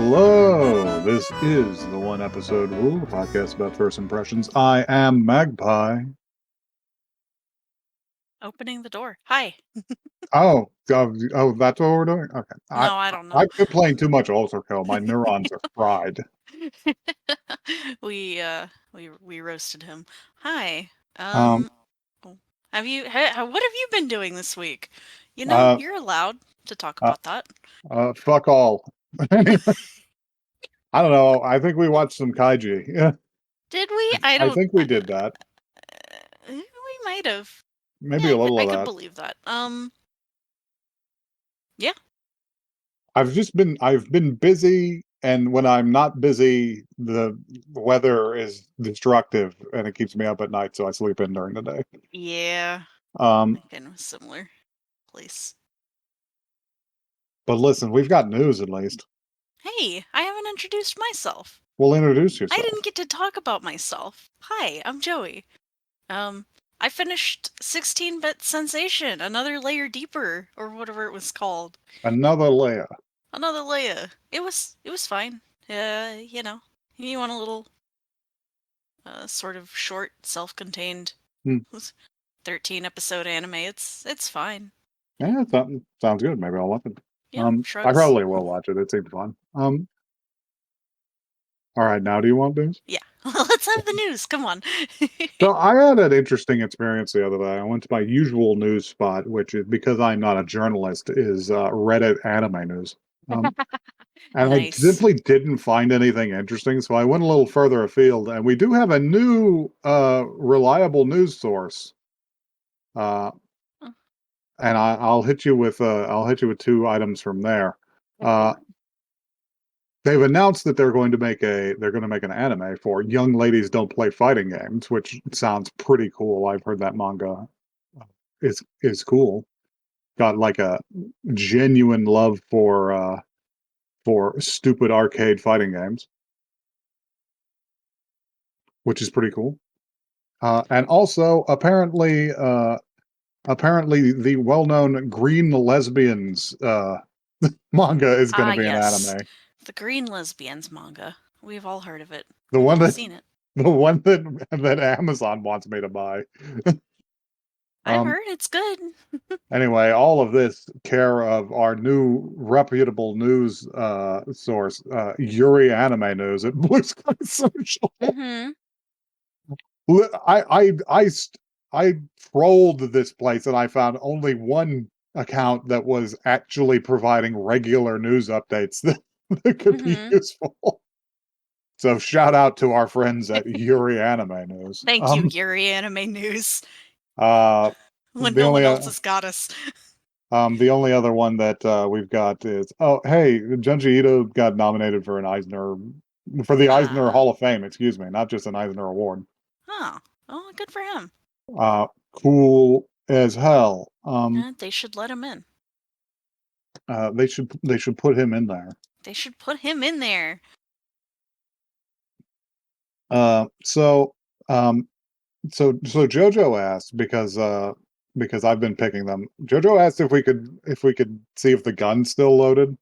Hello, this is the One Episode Rule, a podcast about first impressions. I am Magpie. Opening the door. Hi. Oh, that's what we're doing? Okay. No, I don't know. I've been playing too much Ultra Kill. My neurons are fried. we roasted him. Hi. Um, Oh, what have you been doing this week? You know, uh, you're allowed to talk uh, about that. Fuck all. Anyway, I don't know. I think we watched some Kaiji. Yeah, Did we? I think we did that. We might have. Maybe Yeah, a little I of could that. believe that. Yeah. I've been busy, and when I'm not busy, the weather is destructive and it keeps me up at night, so I sleep in during the day. Yeah. Um, Kind of a similar place. but listen, we've got news at least. Hey, I haven't introduced myself. Well, introduce I yourself. didn't get to talk about myself. Hi, I'm Joey. I finished 16-bit Sensation, Another Layer Deeper, or whatever it was called. Another layer. Another layer. It was fine. You know, you want a little, sort of short, self-contained, Hmm. 13-episode anime. It's fine. Yeah, sounds good. Maybe I'll watch it. Yeah, I shrugs. probably will watch it. It seemed fun. All right, now do you want news? Yeah. Well, let's have the news. Come on. So I had an interesting experience the other day. I went to my usual news spot, which is because I'm not a journalist, is Reddit anime news. Um, And I Nice. simply didn't find anything interesting, so I went a little further afield, and we do have a new reliable news source. Uh, and I'll hit you with two items from there. Uh, they've announced that they're going to make an anime for young ladies don't play fighting games, which sounds pretty cool. I've heard that manga is cool. Got like a genuine love for stupid arcade fighting games, which is pretty cool. And also, apparently, the well-known Green Lesbians manga is going to be an Yes. anime. The Green Lesbians manga. We've all heard of it. The We've one all that seen it. the one that Amazon wants me to buy. I've heard it's good. Anyway, all of this care of our new reputable news source, Yuri Anime News at Blue Sky Social. Mm-hmm. I trolled this place and I found only one account that was actually providing regular news updates that could be useful. So shout out to our friends at Yuri Anime News. Thank you, Yuri Anime News. Uh, When the no only one else has got us. the only other one that we've got is hey, Junji Ito got nominated for the Eisner Hall of Fame. Excuse me, not just an Eisner Award. Oh, well, good for him. Cool as hell. They should let him in. They should put him in there. They should put him in there. So Jojo asked because I've been picking them. Jojo asked if we could see if the gun's still loaded.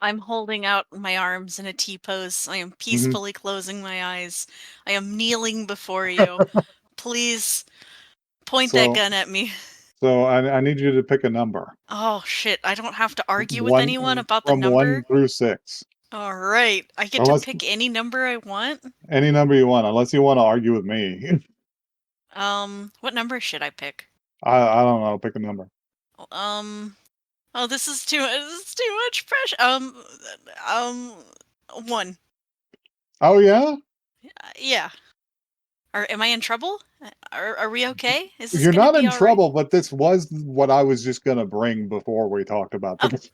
I'm holding out my arms in a T pose. I am peacefully closing my eyes. I am kneeling before you. Please point that gun at me. So I need you to pick a number. Oh shit! I don't have to argue with anyone about the from number. 1 through 6. All right, I get to pick any number I want. Any number you want, unless you want to argue with me. What number should I pick? I don't know. Pick a number. Oh, this is too much pressure. 1. Oh yeah? Yeah. Am I in trouble? Are we okay? Is this You're gonna not be in all trouble, but this was what I was just gonna bring before we talked about this.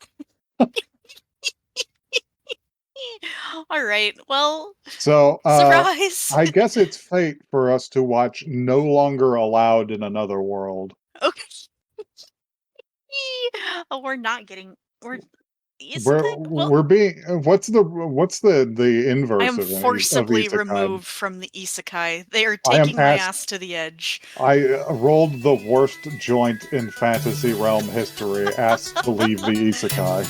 All right. Well, So, surprise. I guess it's fate for us to watch No Longer Allowed in Another World. Okay. Oh, we're not getting. We're being what's the I inverse am of forcibly isekai? removed from the isekai. They are I am taking my asked. ass to the edge. I rolled the worst joint in fantasy realm history. Asked to leave the isekai.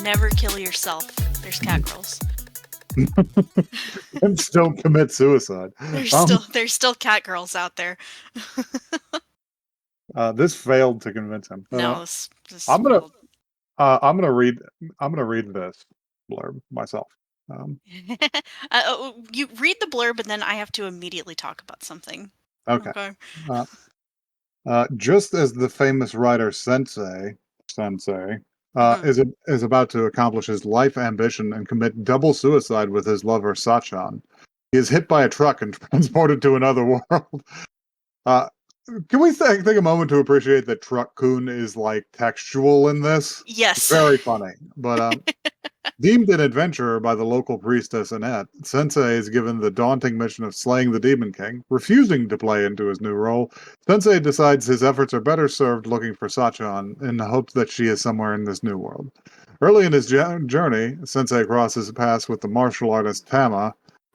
Never kill yourself. There's cat girls. And still commit suicide. There's still cat girls out there. This failed to convince him. No, this I'm gonna failed. I'm gonna read this blurb myself. You read the blurb and then I have to immediately talk about something. Okay. Okay. Just as the famous writer Sensei is about to accomplish his life ambition and commit double suicide with his lover Sachan, he is hit by a truck and transported to another world. Can we take a moment to appreciate that Truck-kun is like textual in this? It's Yes. very funny. But deemed an adventurer by the local priestess Annette, Sensei is given the daunting mission of slaying the Demon King. Refusing to play into his new role, Sensei decides his efforts are better served looking for Sachan in the hope that she is somewhere in this new world. Early in his journey, Sensei crosses paths with the martial artist Tama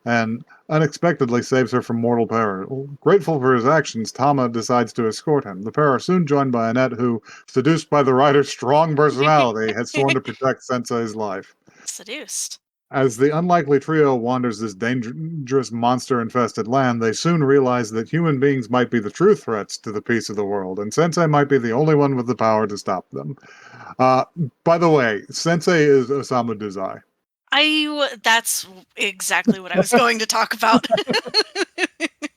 and unexpectedly saves her from mortal peril. Grateful for his actions, Tama decides to escort him. The pair are soon joined by Annette, who, seduced by the writer's strong personality, has sworn to protect Sensei's life. Seduced. As the unlikely trio wanders this dangerous monster-infested land, they soon realize that human beings might be the true threats to the peace of the world, and Sensei might be the only one with the power to stop them. By the way, Sensei is Osamu Dazai. That's exactly what I was going to talk about.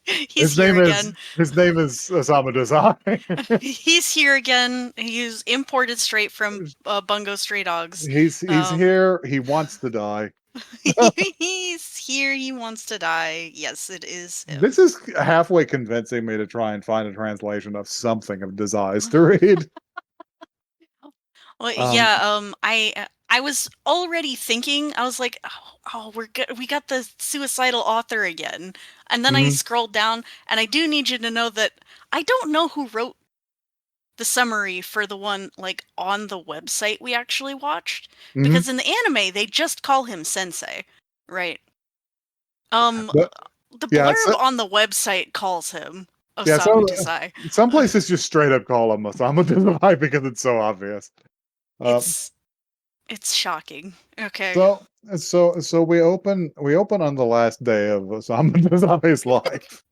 He's here again. His name is Osamu Dazai. He's here again. He's imported straight from Bungo Stray Dogs. He's here. He wants to die. He's here. He wants to die. Yes, it is him. This is halfway convincing me to try and find a translation of something of Dazai's to read. Well, yeah. I was already thinking. I was like, oh, we got the suicidal author again. And then I scrolled down, and I do need you to know that I don't know who wrote the summary for the one like on the website we actually watched, because in the anime they just call him Sensei, right? The blurb on the website calls him Osamu Dazai. Some places just straight up call him Osamu Dazai because it's so obvious. It's shocking. Okay. So we open on the last day of Osamu Dazai's life.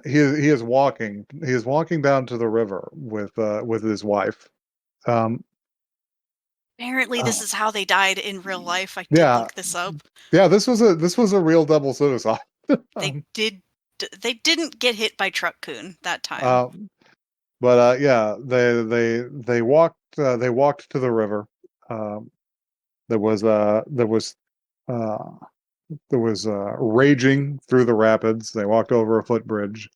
He is walking down to the river with his wife. Apparently this is how they died in real life. I did look this up. Yeah, this was a real double suicide. They didn't get hit by Truck-kun that time. But yeah, they walked to the river. There was raging through the rapids. They walked over a footbridge,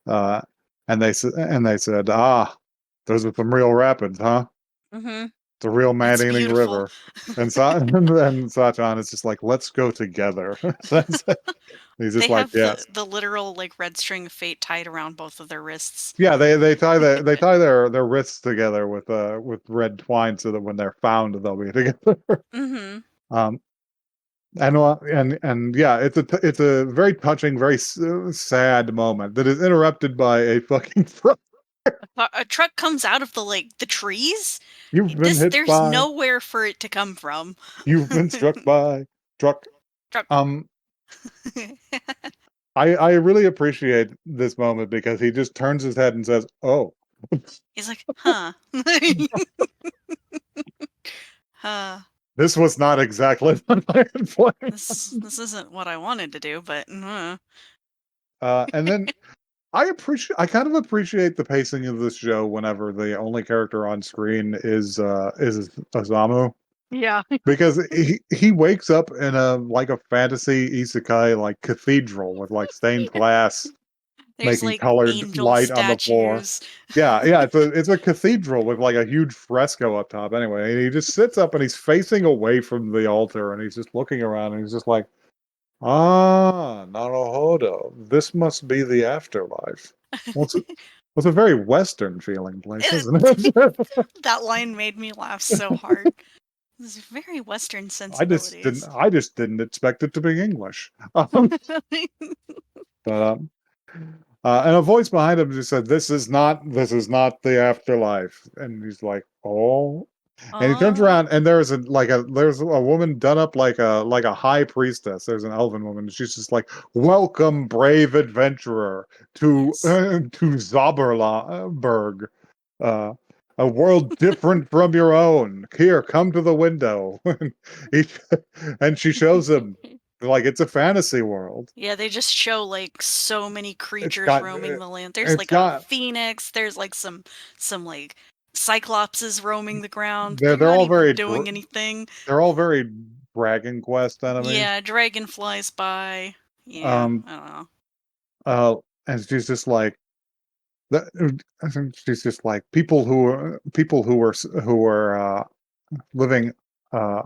and they said, "Ah, those are some real rapids, huh? Mm-hmm. The real man-eating river." And Sachan is just like, "Let's go together." He's just they like, have yes. the literal like red string of fate tied around both of their wrists. Yeah, they tie their wrists together with red twine so that when they're found they'll be together. And yeah, it's a very touching, very sad moment that is interrupted by a fucking truck. A truck comes out of the trees. You've been hit there's by. nowhere for it to come from. You've been struck by truck. I really appreciate this moment because he just turns his head and says, "Oh." He's like, huh. Huh. This was not exactly what I had planned. This isn't what I wanted to do, but and then I kind of appreciate the pacing of this show whenever the only character on screen is Osamu. Yeah. Because he wakes up in a fantasy isekai like cathedral with like stained glass. There's making colored light on the floor. Yeah, it's a cathedral with like a huge fresco up top. Anyway, and he just sits up and he's facing away from the altar and he's just looking around and he's just like, "Ah, Naruhodo. This must be the afterlife." Well, it's a very Western feeling place, isn't it? That line made me laugh so hard. It's very Western sensibilities. I just didn't expect it to be English. But and a voice behind him just said, "This is not the afterlife." And he's like, "Oh." And he turns Oh. around and there's a woman done up like a high priestess. There's an elven woman. She's just like, "Welcome, brave adventurer, Yes. to Zauberberg, uh, a world different from your own. Here, come to the window." he, and she shows him like it's a fantasy world. Yeah, they just show like so many It's creatures got roaming the land. There's it's like a got phoenix, there's like some like cyclopses roaming the ground. they're They're they're not all even very doing anything. they're all very Dragon Quest enemies. Yeah, dragon flies by. Yeah, Um, I don't know. and she's just like that. She's just like who are living uh,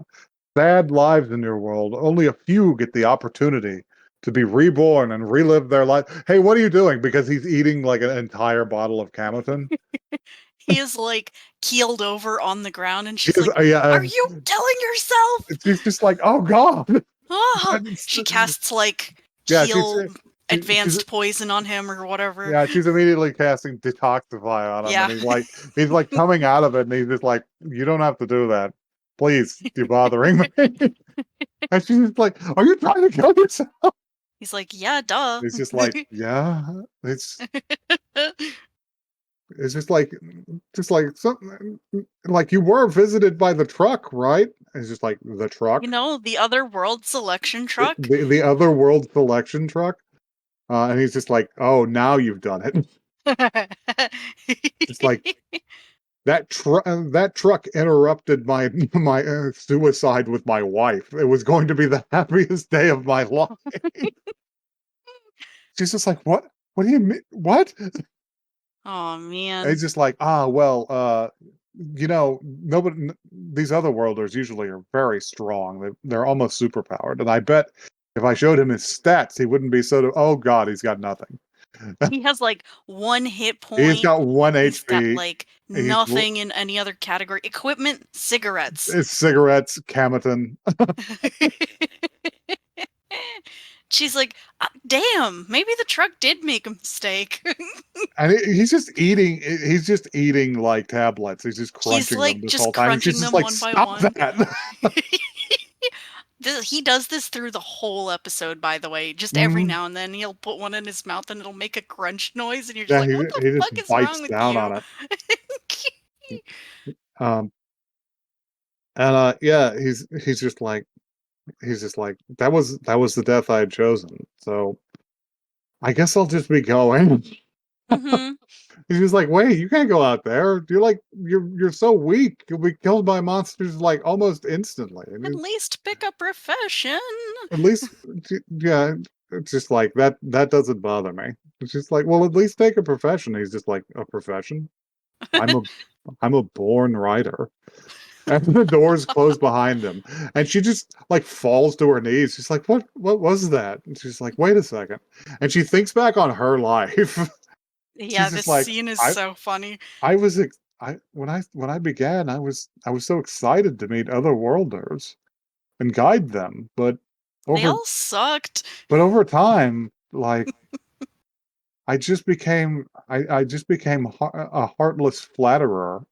sad lives in your world. Only a few get the opportunity to be reborn and relive their life. Hey, what are you doing? Because he's eating like an entire bottle of Calmotin. He is like keeled over on the ground and He she's is, like, yeah, "Are you killing yourself?" she's just like, oh God. Ah! And She casts like yeah, heal she's advanced poison on him or whatever. yeah, she's immediately casting detoxify on him, and Yeah. he's like coming out of it, and he's just like, "You don't have to do that, please. You're bothering me." And she's just like, "Are you trying to kill yourself?" He's like, "Yeah, duh." It's just like, yeah, it's just like something like you were visited by the truck, right? It's just like the You truck, know, the other world selection truck? the other world selection truck, and he's just like, "Oh, now you've done it." It's like that truck interrupted my suicide with my wife. It was going to be the happiest day of my life. She's just like, "What? What do you mean? What?" Oh And man. he's just like, "Ah, well, nobody. These other worlders usually are very strong. They're almost superpowered. And I bet if I showed him his stats, he wouldn't be so. Oh God, he's got nothing. He has like 1 hit He's point. got one He's got HP. like He's nothing in any other category. Equipment, cigarettes. it's cigarettes, Calmotin, She's like, "Damn, maybe the truck did make a mistake." and he's just eating. He's just eating like tablets. He's just He's crunching them like this just whole time, and she's crunching just them like, one by "Stop one. that!" He does this through the whole episode, by the way. Just every Mhm. now and then he'll put one in his mouth and it'll make a crunch noise, and you're just Yeah, like, "What the he just fuck is bites wrong with down you?" on it. Um, and yeah, he's just like that was the death I had chosen. So I guess I'll just be going. Mm-hmm. He's just like, wait, you can't go out there. You're so weak. You'll be killed by monsters like almost instantly. And At least pick a profession. at least, yeah, it's just like that doesn't bother me. It's just like, well, at least take a profession. He's just like, a profession? I'm a I'm a born writer. And the doors close behind him. And she just like falls to her knees. She's like, what was that? And she's like, wait a second. And she thinks back on her life. Yeah, She's this just like, scene is I so funny. I was when I began, I was so excited to meet other worlders and guide them. They Over all sucked. over time, like I just became a heartless flatterer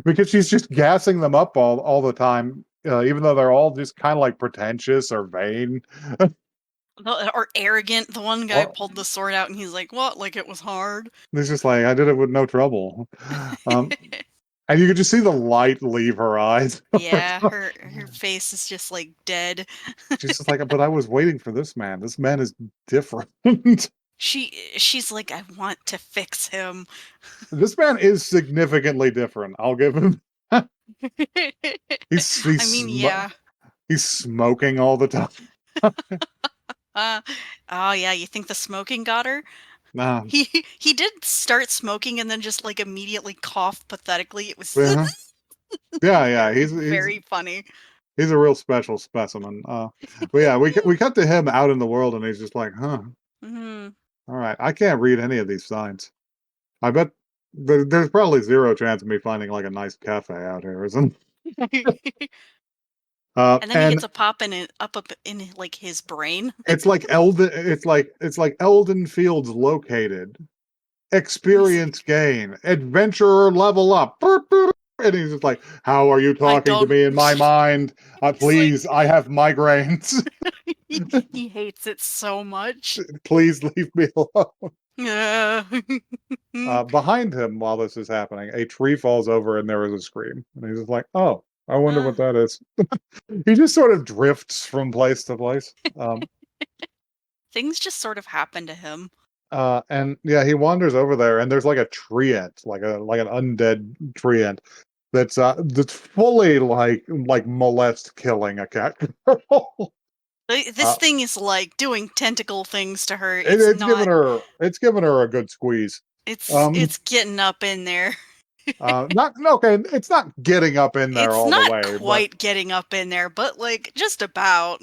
because she's just gassing them up all the time, even though they're all just kind of like pretentious or vain. Or arrogant. The one guy Or pulled the sword out and he's like, "What? Like it was hard?" it's just like I did it with no trouble. Um, and you could just see the light leave her eyes. Yeah, her face is just like dead. She's just like, but I was waiting for this man. This man is different. She's like, "I want to fix him." This man is significantly different. I'll give him. He's I mean, yeah. he's smoking all the time. Uh, oh yeah, you think the smoking got her? Nah, He did start smoking and then just like immediately cough pathetically. It was yeah, yeah, yeah. very funny. He's a real special specimen. But yeah, we cut to him out in the world, and he's just like, huh, Mhm. all right. I can't read any of these signs. I bet there's probably zero chance of me finding like a nice cafe out here, isn't? And then he And gets a pop in it up in like his brain. it's like it's like Eldon Fields located. He's Experience like, gain. Adventurer level up. And he's just like, "How are you I talking to don't. me in my mind? He's like, Please, I have migraines. he hates it so much. Please leave me alone." Yeah. Behind him, while this is happening, a tree falls over and there is a scream. And he's just like, "Oh, I wonder what that is." He just sort of drifts from place to place. Things just sort of happen to him. And yeah, he wanders over there, and there's like a treant, like an undead treant that's fully like molest killing a cat girl. This uh, thing is like doing tentacle things to her. it, It's not. it's given her a good squeeze. Um, It's getting up in there. not okay. It's not getting up in there It's all the not way, quite getting up in there, but like just about.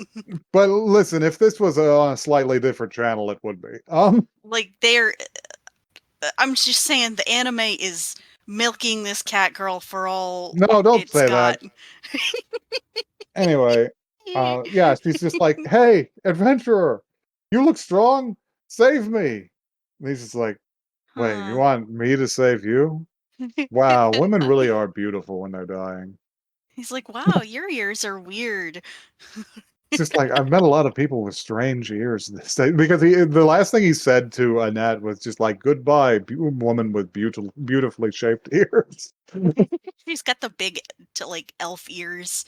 but listen, if this was on a slightly different channel, it would be. Like they're. I'm just saying the anime is milking this cat girl for all No, don't it's say that. got. Anyway, yeah, she's just like, "Hey, adventurer, you look strong. Save me." And he's just like, "Wait, you Huh. want me to save you? Wow, women really are beautiful when they're dying." He's like, wow, your ears are weird. It's just like I've met a lot of people with strange ears this day because the last thing he said to Annette was just like, "Goodbye, woman with beautifully shaped ears." She's got the big, like, elf ears.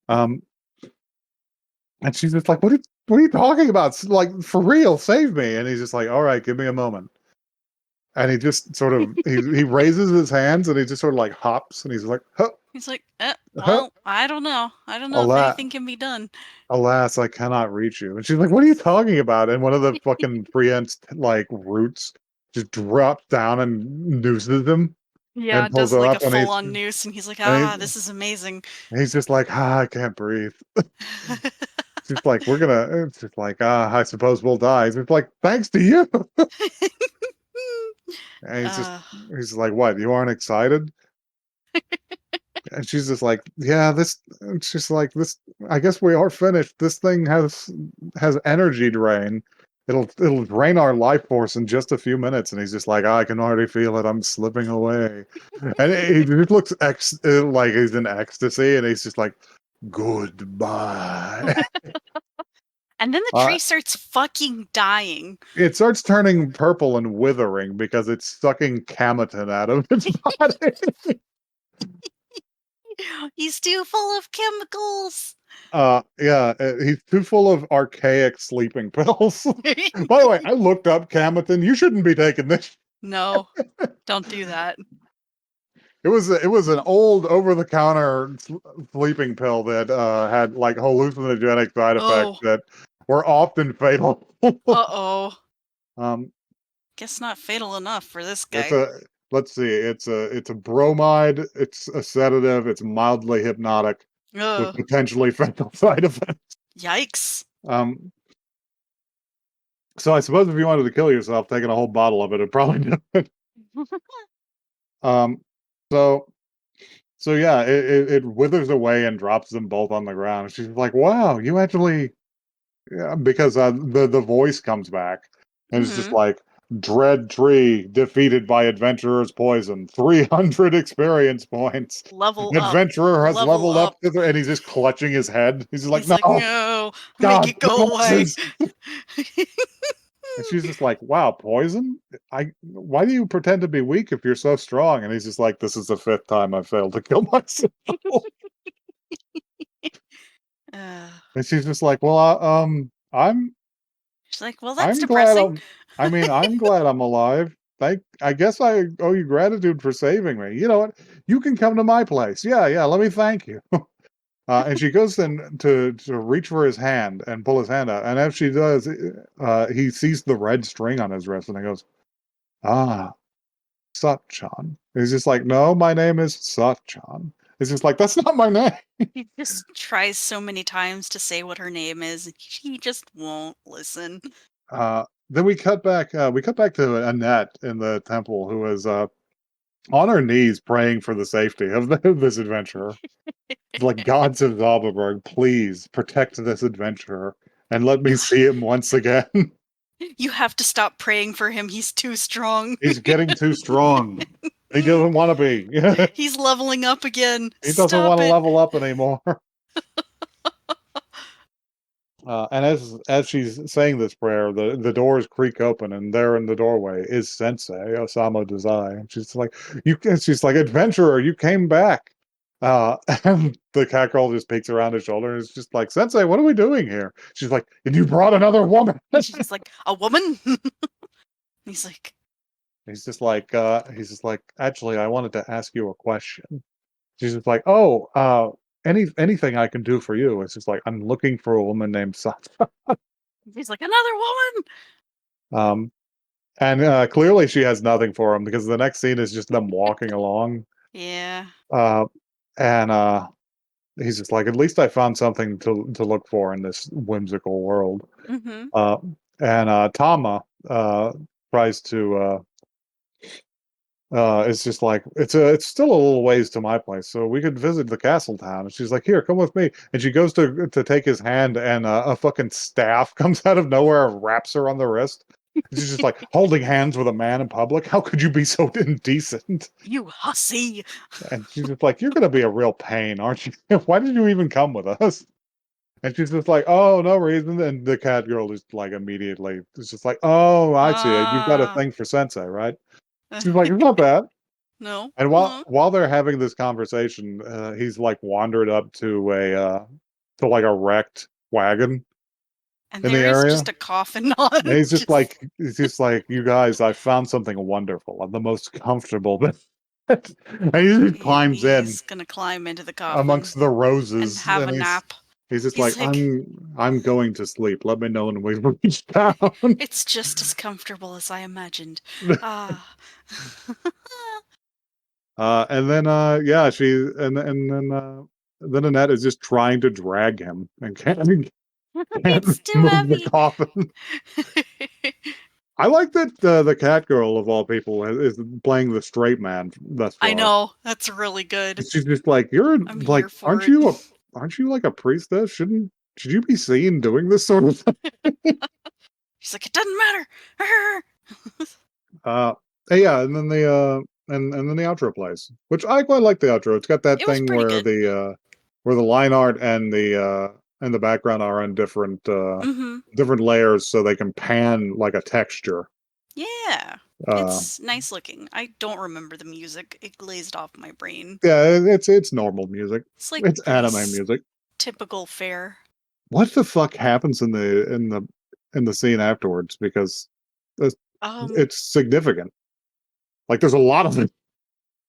um, and she's just like, what are you talking about? Like, for real, save me." And he's just like, "All right, give me a moment." And he just sort of he raises his hands and he just sort of like hops and he's like, "Huh, He's like, huh, well, I don't know. I don't know if alas, anything can be done. alas, I cannot reach you." And she's like, "What are you talking about?" And one of the fucking Brienne's like roots just drops down and nooses him Yeah, and pulls does him like a up, full on noose, and he's like, this is amazing. he's just like, I can't breathe." She's like, "We're gonna." It's just like, I suppose we'll die. It's like, thanks to you. And uh, he's like, "What? You aren't excited?" And she's just like, "Yeah, this." She's like, "This. I guess we are finished. This thing has energy drain. It'll drain our life force in just a few minutes." And he's just like, "I can already feel it. I'm slipping away." And he just looks like he's in ecstasy, and he's just like, "Goodbye." and then the Uh, tree starts fucking dying. it starts turning purple and withering because it's sucking Calmotin out of its body. He's too full of chemicals. Yeah, he's too full of archaic sleeping pills. By the way, I looked up Calmotin. You shouldn't be taking this. No, don't do that. It was an old over the counter sleeping pill that had like hallucinogenic side effects Oh, that were often fatal. uh-oh. um, Guess not fatal enough for this it's guy. a let's see, it's a bromide. It's a sedative. It's mildly hypnotic with Ugh. potentially fatal side effects. Yikes. Um, so I suppose if you wanted to kill yourself, taking a whole bottle of it'd probably do it. Um, so yeah, it withers away and drops them both on the ground. She's like, "Wow, you actually," yeah, because the voice comes back and it's just Hmm. like, "Dread tree defeated by adventurer's poison, 300 experience points. Level up. Adventurer has Level leveled up up. to the," and he's just clutching his head. He's just like, He's like, "No, no, make God, it go away. promises." And she's just like, "Wow, poison? I Why do you pretend to be weak if you're so strong?" And he's just like, "This is the fifth time I've failed to kill myself." uh, And she's just like, "Well, she's like, well, that's I'm glad depressing. I'm glad I'm alive. I guess I owe you gratitude for saving me. You know what? You can come to my place. Yeah, yeah. Let me thank you." And she goes in to reach for his hand and pull his hand out, and as she does, he sees the red string on his wrist, and he goes, "Ah, Satchan." He's just like, "No, my name is Satchan." It's just like, "That's not my name." He just tries so many times to say what her name is. He just won't listen. Then we cut back to Annette in the temple, who is on her knees praying for the safety of this adventurer. It's like, "Gods of Zalberberg, please protect this adventurer and let me You see him once again." you have to stop praying for him. He's too strong. He's getting too strong. He doesn't want to be. He's leveling up again. He doesn't want Stop to it. level up anymore. And as she's saying this prayer, the doors creak open, and there in the doorway is Sensei Osamu Dazai. And she's like, She's like, adventurer, you came back. And the cat girl just peeks around his shoulder and is just like, Sensei, what are we doing here? She's like, and you brought another woman. She's like, a woman? He's like, He's just like, actually, I wanted to ask you a question. She's just like, oh, anything I can do for you. It's just like, I'm looking for a woman named Sata. he's like, another woman. Um, and clearly she has nothing for him because the next scene is just them walking along. Yeah. Uh, and he's just like, at least I found something to look for in this whimsical world. Mm-hmm. Uh, and Tama tries to it's just like it's still a little ways to my place, so we could visit the castle town. And she's like, "Here, come with me." And she goes to take his hand, and a fucking staff comes out of nowhere and wraps her on the wrist. And she's just like, holding hands with a man in public. How could you be so indecent? You hussy. And she's just like, "You're gonna be a real pain, aren't you? Why did you even come with us?" And she's just like, "Oh, no reason." And the cat girl is like immediately, it's just like, "Oh, I see it. You've got a thing for Sensei, right?" She's like, "It's not bad." No. And No. while they're having this conversation, he's like wandered up to to like a wrecked wagon And in the there is area. just a coffin on. And he's just like, you guys, I found something wonderful. I'm the most comfortable. And he just climbs in He's gonna climb into the coffin amongst the and roses, have a and nap. he's just He's like, like, I'm going to sleep. Let me know when we reach town. it's just as comfortable as I imagined. Ah. And then yeah, then Annette is just trying to drag him and can't It's too move the heavy. coffin. I like that the cat girl of all people is playing the straight man thus I far. know. That's really good. She's just like, you're I'm like, here for it. aren't you like a priestess? Should you be seen doing this sort of thing? She's like, it doesn't matter. Uh, yeah, and then and then the outro plays, which I quite like the outro. It's got that It was thing pretty good. where the line art and the background are on Mm-hmm. different layers, so they can pan like a texture. Yeah. Uh, It's nice looking. I don't remember the music. It glazed off my brain. yeah, it's normal music. It's like It's pretty anime music. typical fare. What the fuck happens in the scene afterwards? Because it's, Um, it's significant. Like there's a lot of it.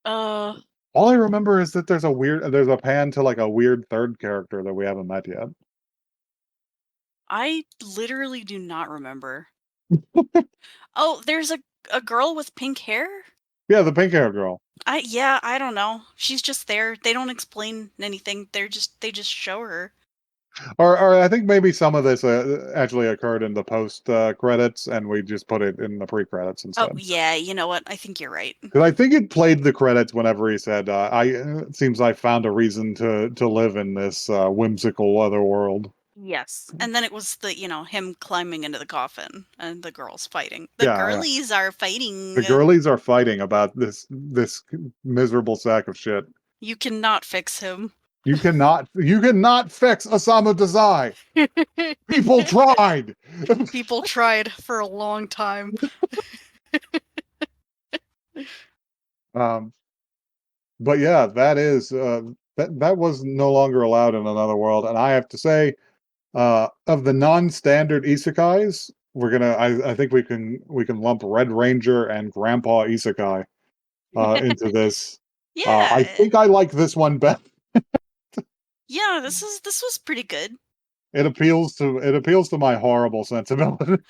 uh, All I remember is that there's a pan to like a weird third character that we haven't met yet. I literally do not remember. Oh, there's a girl with pink hair? Yeah, the pink hair girl. Yeah, I don't know. She's just there. They don't explain anything. They just show her. Or I think maybe some of this actually occurred in the post credits, and we just put it in the pre credits Oh, instead. yeah, you know what? I think you're right. Because I think it played the credits whenever he said, it seems I found a reason to live in this whimsical other world." Yes. And then it was him climbing into the coffin and the girls fighting. The Yeah, yeah. girlies are The fighting. girlies are fighting about this miserable sack of shit. You cannot fix him. You cannot fix Osamu Dazai. People tried. People tried for a long time. um, but yeah, that was no longer allowed in another world, and I have to say, of the non-standard isekais, I think we can lump Red Ranger and Grandpa Isekai into this. I Yeah. think I like this one better. Yeah, this was pretty good. It appeals to my horrible sensibility.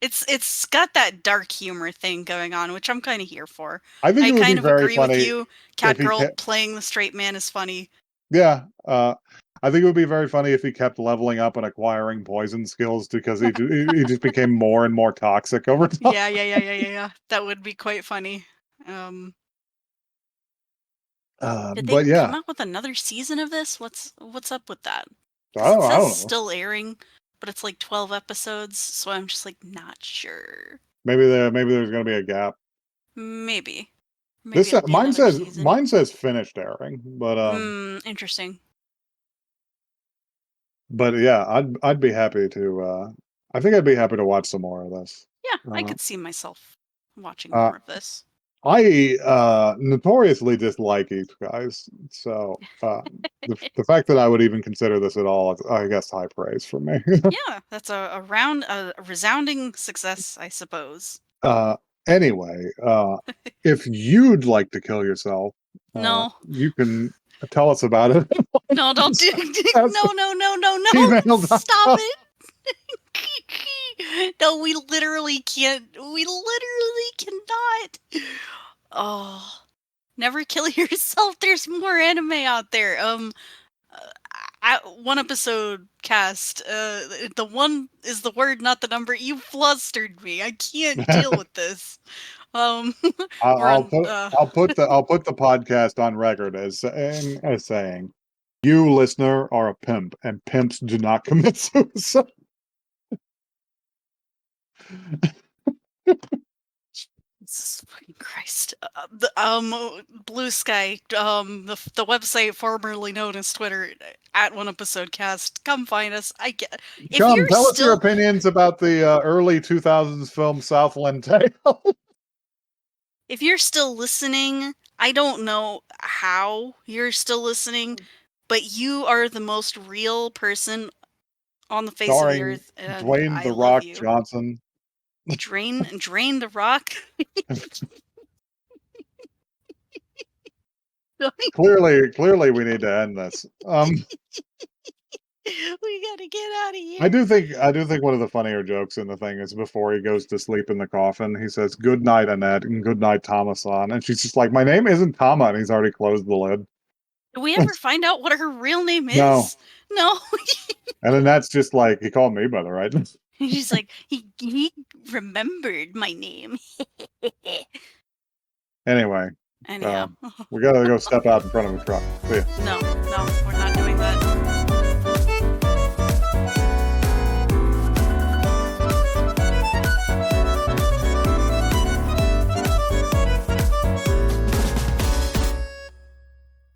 It's got that dark humor thing going on, which I'm kind of here for. I think I it would be kind of very agree with funny you. if Cat he girl kept. playing the straight man is funny. Yeah, I think it would be very funny if he kept leveling up and acquiring poison skills because he just became more and more toxic over time. Yeah. That would be quite funny. Um, did they But come yeah, out with another season of this? What's up with that? Because it I says don't know. still airing, but it's like 12 episodes, so I'm just like not sure. Maybe there's going to be a gap. Maybe. Maybe it'll be another season. Mine says finished airing, but Interesting. But yeah, I'd be happy to. I think I'd be happy to watch some more of this. Yeah, I could see myself watching Uh, more of this. I notoriously dislike East Guys, so the fact that I would even consider this at all, is, I guess, high praise for me. Yeah, that's a resounding success, I suppose. Anyway, if you'd like to kill yourself, No. you can tell us about it. No, don't do no. Stop Gmail.com. it. No, we literally can't. We literally cannot. Oh, never kill yourself. There's more anime out there. One episode cast. The one is the word, not the number. You flustered me. I can't deal with this. I'll On, put the podcast on record as saying, you listener are a pimp, and pimps do not commit suicide. Jesus fucking Christ. Blue Sky, the website formerly known as Twitter, at One Episode Cast. Come find us. Come, tell us your opinions about the early 2000s film Southland Tales. If you're still listening, I don't know how you're still listening, but you are the most real person on the face of the earth, and Dwayne I "The love Rock" you. Johnson. Drain the rock. Clearly, we need to end this. We gotta get out of here. I do think one of the funnier jokes in the thing is before he goes to sleep in the coffin, he says, "Good night, Annette, and good night, Thomas-san." And she's just like, "My name isn't Tama," and he's already closed the lid. Did we ever find out what her real name No. is? No. And then that's just like, he called me by the right. She's like, he remembered my name. Anyway, Anyhow. we gotta go step out in front of a truck. See ya. No, we're not.